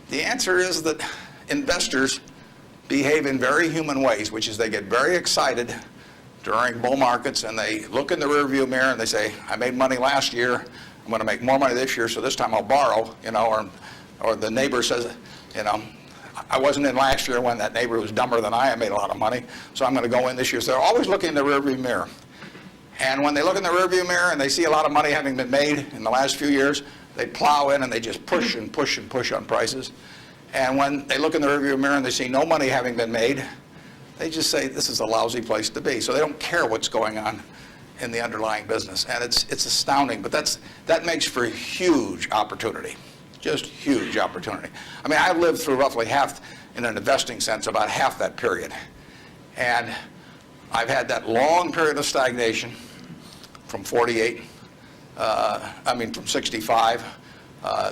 The answer is that investors behave in very human ways, which is they get very excited during bull markets and they look in the rearview mirror and they say, I made money last year, I'm going to make more money this year, so this time I'll borrow, or the neighbor says, I wasn't in last year when that neighbor was dumber than I made a lot of money, so I'm going to go in this year. So they're always looking in the rearview mirror. And when they look in the rearview mirror and they see a lot of money having been made in the last few years, they plow in and they just push and push and push on prices. And when they look in the rearview mirror and they see no money having been made, they just say, this is a lousy place to be. So they don't care what's going on in the underlying business. And it's astounding, but that makes for huge opportunity, just huge opportunity. I mean, I've lived through roughly half, in an investing sense, about half that period. And I've had that long period of stagnation from 48, from 65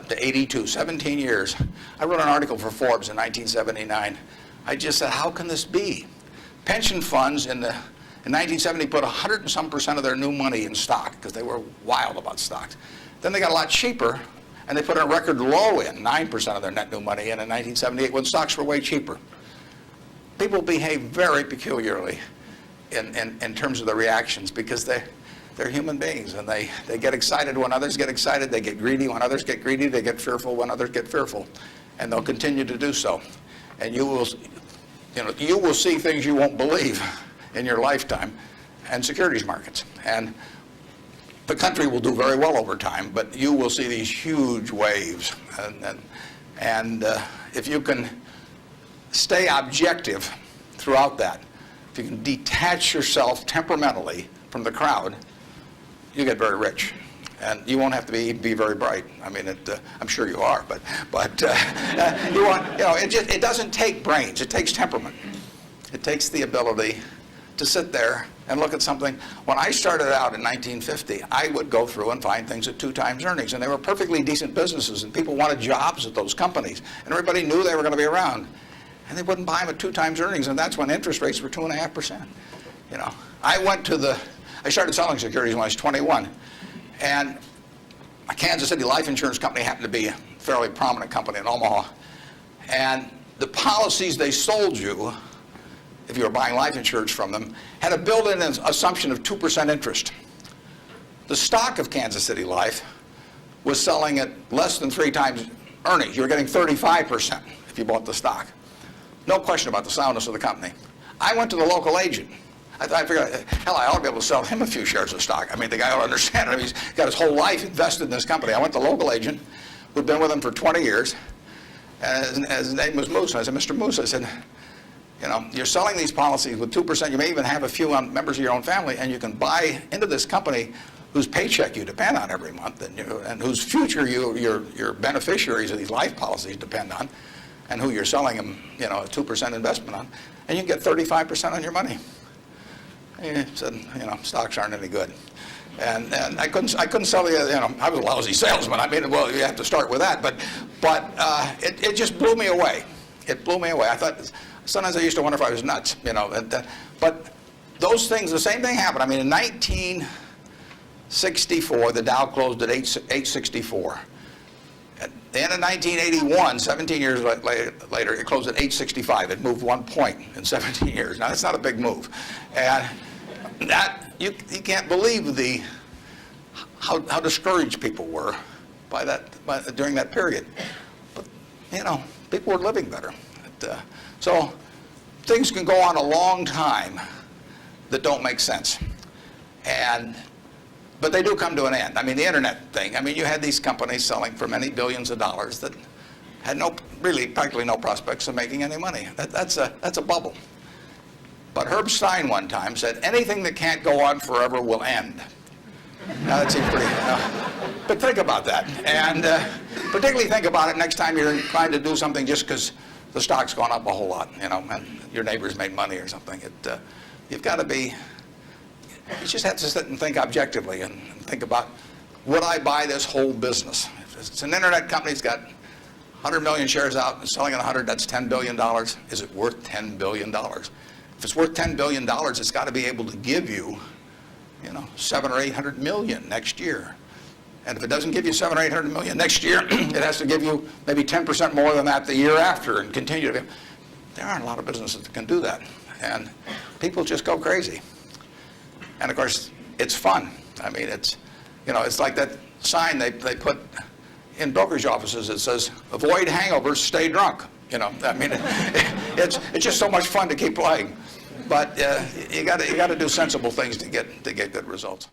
to 82, 17 years. I wrote an article for Forbes in 1979. I just said, how can this be? Pension funds in 1970 put 100 and some % of their new money in stock because they were wild about stocks. Then they got a lot cheaper and they put a record low in, 9% of their net new money in 1978 when stocks were way cheaper. People behave very peculiarly in terms of the reactions because they're human beings and they get excited when others get excited, they get greedy when others get greedy, they get fearful when others get fearful, and they'll continue to do so. And you will see things you won't believe in your lifetime and securities markets. And the country will do very well over time, but you will see these huge waves. And if you can stay objective throughout that, if you can detach yourself temperamentally from the crowd, you get very rich. And you won't have to be very bright. I mean, I'm sure you are, but it doesn't take brains. It takes temperament. It takes the ability to sit there and look at something. When I started out in 1950, I would go through and find things at 2 times earnings, and they were perfectly decent businesses, and people wanted jobs at those companies, and everybody knew they were going to be around, and they wouldn't buy them at 2 times earnings, and that's when interest rates were 2.5%. I started selling securities when I was 21. And a Kansas City life insurance company happened to be a fairly prominent company in Omaha. And the policies they sold you, if you were buying life insurance from them, had a built-in assumption of 2% interest. The stock of Kansas City Life was selling at less than 3 times earnings. You were getting 35% if you bought the stock. No question about the soundness of the company. I went to the local agent. I figured, hell, I ought to be able to sell him a few shares of stock. I mean, the guy ought to understand it. He's got his whole life invested in this company. I went to the local agent who'd been with him for 20 years, and his name was Moose. And I said, Mr. Moose, I said, you're selling these policies with 2%. You may even have a few members of your own family, and you can buy into this company whose paycheck you depend on every month, and whose future your beneficiaries of these life policies depend on, and who you're selling them, a 2% investment on, and you can get 35% on your money. He said, stocks aren't any good. And I couldn't sell the, I was a lousy salesman. I mean, well, you have to start with that. But it just blew me away. It blew me away. I thought, sometimes I used to wonder if I was nuts, But those things, the same thing happened. I mean, in 1964, the Dow closed at 864. At the end of 1981, 17 years later, it closed at 865. It moved 1 point in 17 years. Now, that's not a big move. And that, you can't believe how discouraged people were during that period. But, people were living better. So things can go on a long time that don't make sense. But they do come to an end. I mean, the internet thing. I mean, you had these companies selling for many billions of dollars that had practically no prospects of making any money. That's a bubble. But Herb Stein one time said, anything that can't go on forever will end. Now that seems pretty, but think about that. And particularly think about it next time you're inclined to do something just because the stock's gone up a whole lot, and your neighbor's made money or something. You've got to be, you just have to sit and think objectively and think about, would I buy this whole business? If it's an internet company that's got 100 million shares out and selling at 100, that's $10 billion. Is it worth $10 billion? If it's worth $10 billion, it's got to be able to give you, 700 or 800 million next year. And if it doesn't give you 700 or 800 million next year, it has to give you maybe 10% more than that the year after and continue to. There aren't a lot of businesses that can do that. And people just go crazy. And of course, it's fun. I mean, it's like that sign they put in brokerage offices that says, avoid hangovers, stay drunk. I mean, it's just so much fun to keep playing. But you got to do sensible things to get good results.